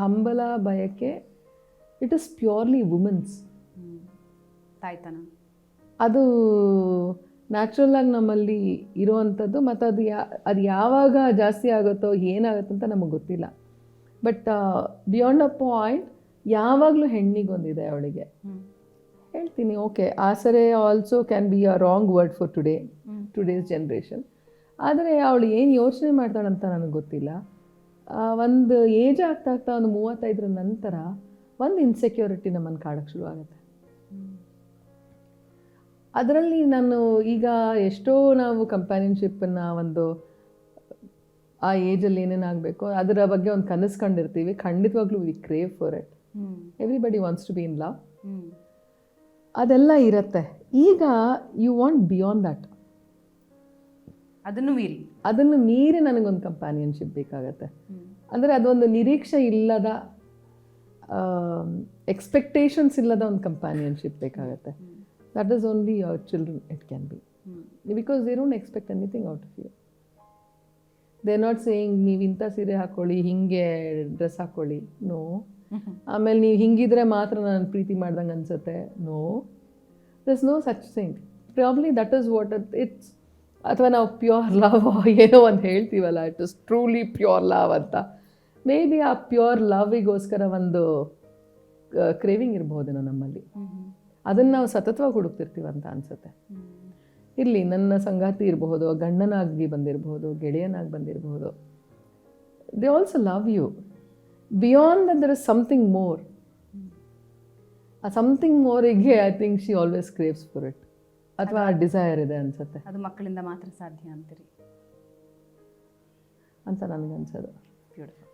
ಹಂಬಲ ಬಯಕೆ it is purely women's. ತಾಯ್ತನ ಅದು ನ್ಯಾಚುರಲಾಗಿ ನಮ್ಮಲ್ಲಿ ಇರೋವಂಥದ್ದು. ಮತ್ತು ಅದು ಯಾವಾಗ ಜಾಸ್ತಿ ಆಗುತ್ತೋ ಏನಾಗುತ್ತೋ ಅಂತ ನಮಗೆ ಗೊತ್ತಿಲ್ಲ. ಬಟ್ ಬಿಯಾಂಡ್ ಅ ಪಾಯಿಂಟ್ ಯಾವಾಗಲೂ ಹೆಣ್ಣಿಗೊಂದಿದೆ ಅವಳಿಗೆ. ಹೇಳ್ತೀನಿ ಓಕೆ, ಆಸರೆ also can be a wrong word for today's generation. ಆದರೆ ಅವಳು ಏನು ಯೋಚನೆ ಮಾಡ್ತಾಳಂತ ನನಗೆ ಗೊತ್ತಿಲ್ಲ. ಒಂದು ಏಜ್ ಆಗ್ತಾ ಆಗ್ತಾ ಒಂದು 35 ನಂತರ ಒಂದು ಇನ್ಸೆಕ್ಯೂರಿಟಿ ನಮ್ಮನ್ನು ಕಾಡೋಕ್ಕೆ ಶುರು ಆಗುತ್ತೆ. ಅದರಲ್ಲಿ ನಾನು ಈಗ ಎಷ್ಟೋ ನಾವು ಕಂಪ್ಯಾನಿಯನ್ಶಿಪ್ಪನ್ನು ಒಂದು ಆ ಏಜಲ್ಲಿ ಏನೇನಾಗಬೇಕು ಅದರ ಬಗ್ಗೆ ಒಂದು ಕನಸು ಕಂಡಿರ್ತೀವಿ. ಖಂಡಿತವಾಗ್ಲೂ we crave for it. Everybody wants to be in love. ಅದೆಲ್ಲ ಇರುತ್ತೆ. ಈಗ ಯು ವಾಂಟ್ ಬಿಯಾಂಡ್ ದಟ್. ಅದನ್ನು ಮೀರಿ ನನಗೊಂದು ಕಂಪ್ಯಾನಿಯನ್ಶಿಪ್ ಬೇಕಾಗತ್ತೆ. ಅಂದರೆ ಅದೊಂದು ನಿರೀಕ್ಷೆ ಇಲ್ಲದ, ಎಕ್ಸ್ಪೆಕ್ಟೇಷನ್ಸ್ ಇಲ್ಲದ ಒಂದು ಕಂಪ್ಯಾನಿಯನ್ಶಿಪ್ ಬೇಕಾಗತ್ತೆ. That is only your children it can be. Because they don't expect anything out of you. They are not saying ನೀವು ಇಂಥ ಸೀರೆ ಹಾಕ್ಕೊಳ್ಳಿ, ಹೀಗೆ ಡ್ರೆಸ್ ಹಾಕ್ಕೊಳ್ಳಿ. ನೋ. ಆಮೇಲೆ ನೀವು ಹಿಂಗಿದ್ರೆ ಮಾತ್ರ ನಾನು ಪ್ರೀತಿ ಮಾಡ್ದಂಗೆ ಅನಿಸುತ್ತೆ. No, there is no such thing. Probably that is what it's. ಅಥವಾ ನಾವು ಪ್ಯೂರ್ ಲವ್ ಏನೋ ಒಂದು ಹೇಳ್ತೀವಲ್ಲ, it is truly pure love ಅಂತ. ಮೇ ಬಿ ಆ ಪ್ಯೂರ್ ಲವ್ವಿಗೋಸ್ಕರ ಒಂದು ಕ್ರೇವಿಂಗ್ ಇರ್ಬೋದೇನೋ ನಮ್ಮಲ್ಲಿ. ಅದನ್ನು ನಾವು ಸತತವಾಗಿ ಹುಡುಕ್ತಿರ್ತೀವಂತ ಅನಿಸುತ್ತೆ. ಇರಲಿ, ನನ್ನ ಸಂಗಾತಿ ಇರಬಹುದು, ಗಂಡನಾಗಿ ಬಂದಿರಬಹುದು, ಗೆಳೆಯನಾಗಿ ಬಂದಿರಬಹುದು. They also love you. Beyond that there is something more. ಆ ಸಮಥಿಂಗ್ ಮೋರಿಗೆ I think she always craves for it. ಅಥವಾ ಆ ಡಿಸೈರ್ ಇದೆ ಅನ್ಸುತ್ತೆ. ಅದು ಮಕ್ಕಳಿಂದ ಮಾತ್ರ ಸಾಧ್ಯ ಅಂತೀರಿ ಅಂತ ನನಗನ್ಸೋದು. ಬ್ಯೂಟಿಫುಲ್.